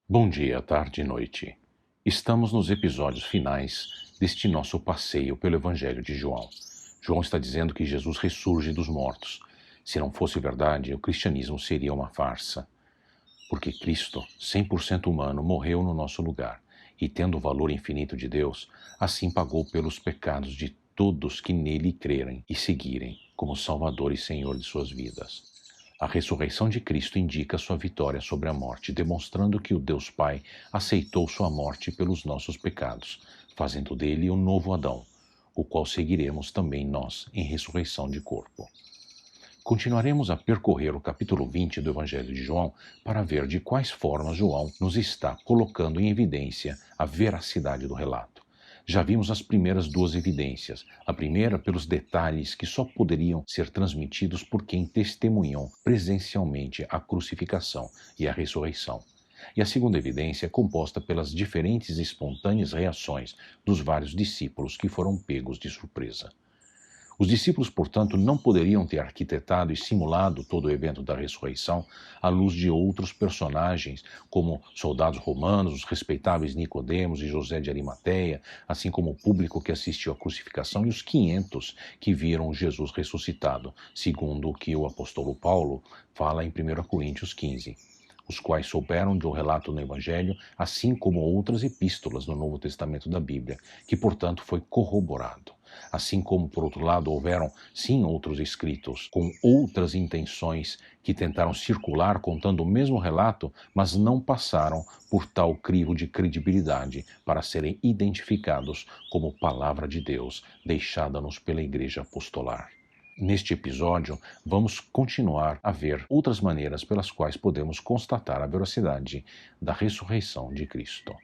Bom dia, tarde e noite. Estamos nos episódios finais deste nosso passeio pelo Evangelho de João. João está dizendo que Jesus ressurge dos mortos. Se não fosse verdade, o cristianismo seria uma farsa. Porque Cristo, 100% humano, morreu no nosso lugar e, tendo o valor infinito de Deus, assim pagou pelos pecados de todos que nele crerem e seguirem como Salvador e Senhor de suas vidas. A ressurreição de Cristo indica sua vitória sobre a morte, demonstrando que o Deus Pai aceitou sua morte pelos nossos pecados, fazendo dele o novo Adão, o qual seguiremos também nós em ressurreição de corpo. Continuaremos a percorrer o capítulo 20 do Evangelho de João para ver de quais formas João nos está colocando em evidência a veracidade do relato. Já vimos as primeiras duas evidências. A primeira, pelos detalhes que só poderiam ser transmitidos por quem testemunhou presencialmente a crucificação e a ressurreição. E a segunda evidência é composta pelas diferentes e espontâneas reações dos vários discípulos que foram pegos de surpresa. Os discípulos, portanto, não poderiam ter arquitetado e simulado todo o evento da ressurreição à luz de outros personagens, como soldados romanos, os respeitáveis Nicodemos e José de Arimateia, assim como o público que assistiu à crucificação e os 500 que viram Jesus ressuscitado, segundo o que o apóstolo Paulo fala em 1 Coríntios 15. Os quais souberam do relato no Evangelho, assim como outras epístolas no Novo Testamento da Bíblia, que, portanto, foi corroborado. Assim como, por outro lado, houveram, sim, outros escritos com outras intenções que tentaram circular contando o mesmo relato, mas não passaram por tal crivo de credibilidade para serem identificados como palavra de Deus, deixada-nos pela Igreja Apostolar. Neste episódio, vamos continuar a ver outras maneiras pelas quais podemos constatar a veracidade da ressurreição de Cristo.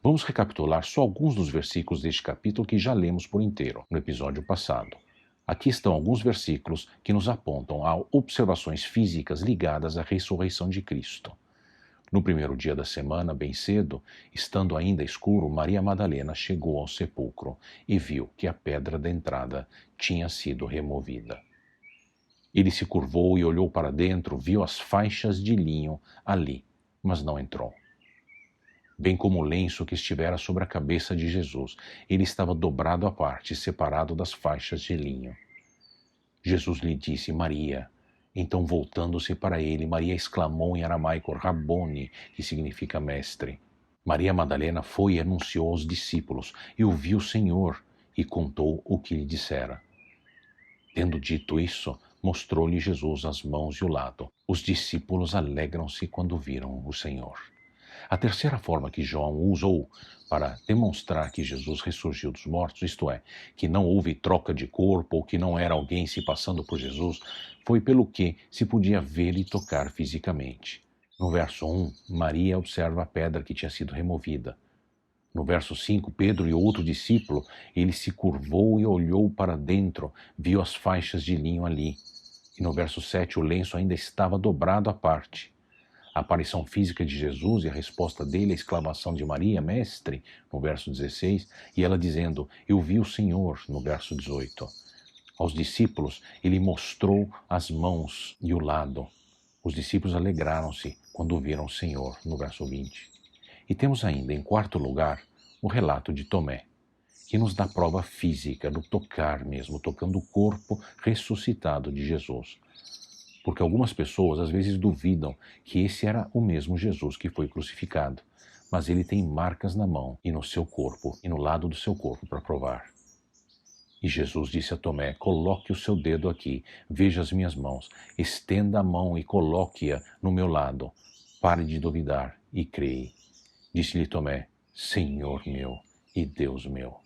Vamos recapitular só alguns dos versículos deste capítulo que já lemos por inteiro no episódio passado. Aqui estão alguns versículos que nos apontam a observações físicas ligadas à ressurreição de Cristo. No primeiro dia da semana, bem cedo, estando ainda escuro, Maria Madalena chegou ao sepulcro e viu que a pedra da entrada tinha sido removida. Ele se curvou e olhou para dentro, viu as faixas de linho ali, mas não entrou. Bem como o lenço que estivera sobre a cabeça de Jesus, ele estava dobrado à parte, separado das faixas de linho. Jesus lhe disse: Maria. Então, voltando-se para ele, Maria exclamou em aramaico: Rabone, que significa mestre. Maria Madalena foi e anunciou aos discípulos, e ouviu o Senhor, e contou o que lhe dissera. Tendo dito isso, mostrou-lhe Jesus as mãos e o lado. Os discípulos alegram-se quando viram o Senhor. A terceira forma que João usou para demonstrar que Jesus ressurgiu dos mortos, isto é, que não houve troca de corpo ou que não era alguém se passando por Jesus, foi pelo que se podia ver e tocar fisicamente. No verso 1, Maria observa a pedra que tinha sido removida. No verso 5, Pedro e outro discípulo, ele se curvou e olhou para dentro, viu as faixas de linho ali. E no verso 7, o lenço ainda estava dobrado à parte. A aparição física de Jesus e a resposta dele à exclamação de Maria, mestre, no verso 16, e ela dizendo, eu vi o Senhor, no verso 18. Aos discípulos, ele mostrou as mãos e o lado. Os discípulos alegraram-se quando viram o Senhor, no verso 20. E temos ainda, em quarto lugar, o relato de Tomé, que nos dá prova física do tocar mesmo, tocando o corpo ressuscitado de Jesus. Porque algumas pessoas às vezes duvidam que esse era o mesmo Jesus que foi crucificado, mas ele tem marcas na mão e no seu corpo e no lado do seu corpo para provar. E Jesus disse a Tomé, coloque o seu dedo aqui, veja as minhas mãos, estenda a mão e coloque-a no meu lado. Pare de duvidar e creia. Disse-lhe Tomé, Senhor meu e Deus meu.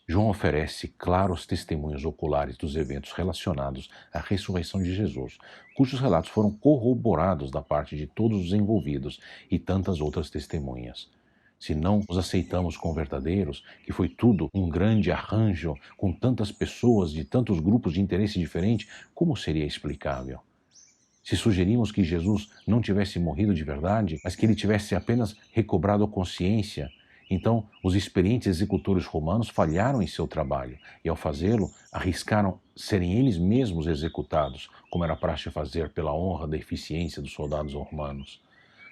João oferece claros testemunhos oculares dos eventos relacionados à ressurreição de Jesus, cujos relatos foram corroborados da parte de todos os envolvidos e tantas outras testemunhas. Se não os aceitamos como verdadeiros, que foi tudo um grande arranjo com tantas pessoas de tantos grupos de interesse diferentes, como seria explicável? Se sugerimos que Jesus não tivesse morrido de verdade, mas que ele tivesse apenas recobrado a consciência, então os experientes executores romanos falharam em seu trabalho e, ao fazê-lo, arriscaram serem eles mesmos executados, como era praxe fazer pela honra da eficiência dos soldados romanos.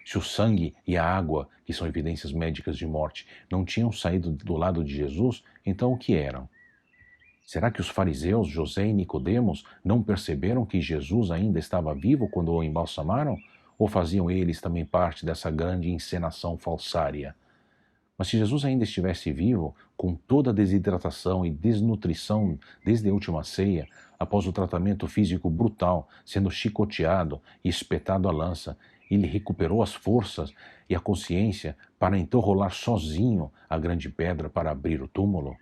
Se o sangue e a água, que são evidências médicas de morte, não tinham saído do lado de Jesus, então o que eram? Será que os fariseus, José e Nicodemos, não perceberam que Jesus ainda estava vivo quando o embalsamaram? Ou faziam eles também parte dessa grande encenação falsária? Mas se Jesus ainda estivesse vivo, com toda a desidratação e desnutrição desde a última ceia, após o tratamento físico brutal, sendo chicoteado e espetado à lança, ele recuperou as forças e a consciência para então rolar sozinho a grande pedra para abrir o túmulo?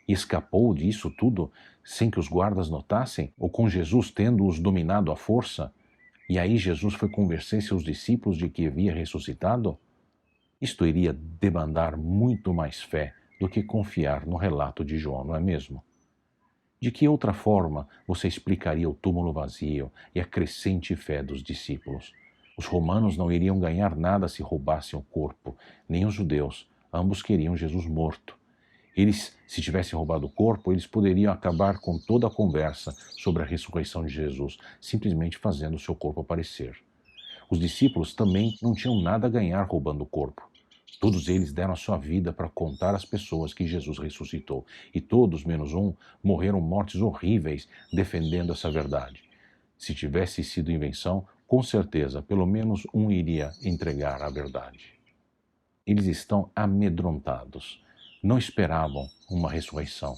E escapou disso tudo sem que os guardas notassem, ou com Jesus tendo-os dominado à força? E aí Jesus foi convencer seus discípulos de que havia ressuscitado? Isto iria demandar muito mais fé do que confiar no relato de João, não é mesmo? De que outra forma você explicaria o túmulo vazio e a crescente fé dos discípulos? Os romanos não iriam ganhar nada se roubassem o corpo, nem os judeus. Ambos queriam Jesus morto. Eles, se tivessem roubado o corpo, eles poderiam acabar com toda a conversa sobre a ressurreição de Jesus, simplesmente fazendo o seu corpo aparecer. Os discípulos também não tinham nada a ganhar roubando o corpo. Todos eles deram a sua vida para contar às pessoas que Jesus ressuscitou, e todos, menos um, morreram mortes horríveis defendendo essa verdade. Se tivesse sido invenção, com certeza, pelo menos um iria entregar a verdade. Eles estão amedrontados. Não esperavam uma ressurreição.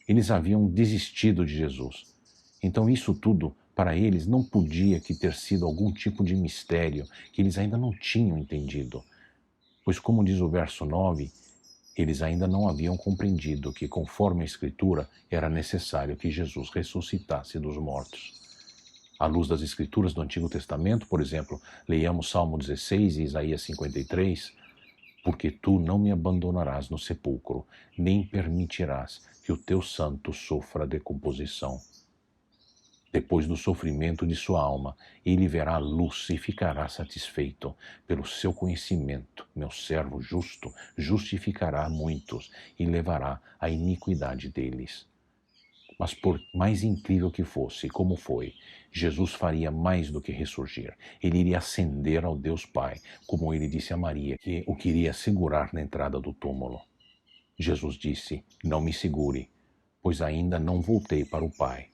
Eles haviam desistido de Jesus. Então isso tudo, para eles, não podia que ter sido algum tipo de mistério que eles ainda não tinham entendido. Pois, como diz o verso 9, eles ainda não haviam compreendido que, conforme a Escritura, era necessário que Jesus ressuscitasse dos mortos. À luz das Escrituras do Antigo Testamento, por exemplo, leiamos Salmo 16 e Isaías 53, porque tu não me abandonarás no sepulcro, nem permitirás que o teu santo sofra decomposição. Depois do sofrimento de sua alma, ele verá a luz e ficará satisfeito. Pelo seu conhecimento, meu servo justo justificará muitos e levará a iniquidade deles. Mas por mais incrível que fosse, como foi, Jesus faria mais do que ressurgir. Ele iria ascender ao Deus Pai, como ele disse a Maria, que o queria segurar na entrada do túmulo. Jesus disse: não me segure, pois ainda não voltei para o Pai.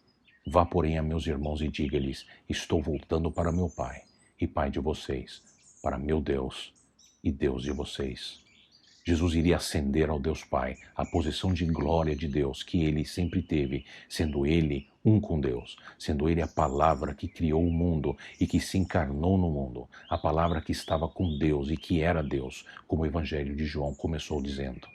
Vá, porém, a meus irmãos e diga-lhes: estou voltando para meu Pai e Pai de vocês, para meu Deus e Deus de vocês. Jesus iria ascender ao Deus Pai, a posição de glória de Deus que ele sempre teve, sendo ele um com Deus, sendo ele a palavra que criou o mundo e que se encarnou no mundo, a palavra que estava com Deus e que era Deus, como o Evangelho de João começou dizendo.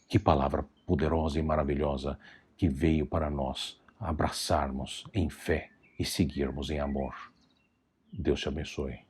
Que palavra poderosa e maravilhosa que veio para nós abraçarmos em fé e seguirmos em amor. Deus te abençoe.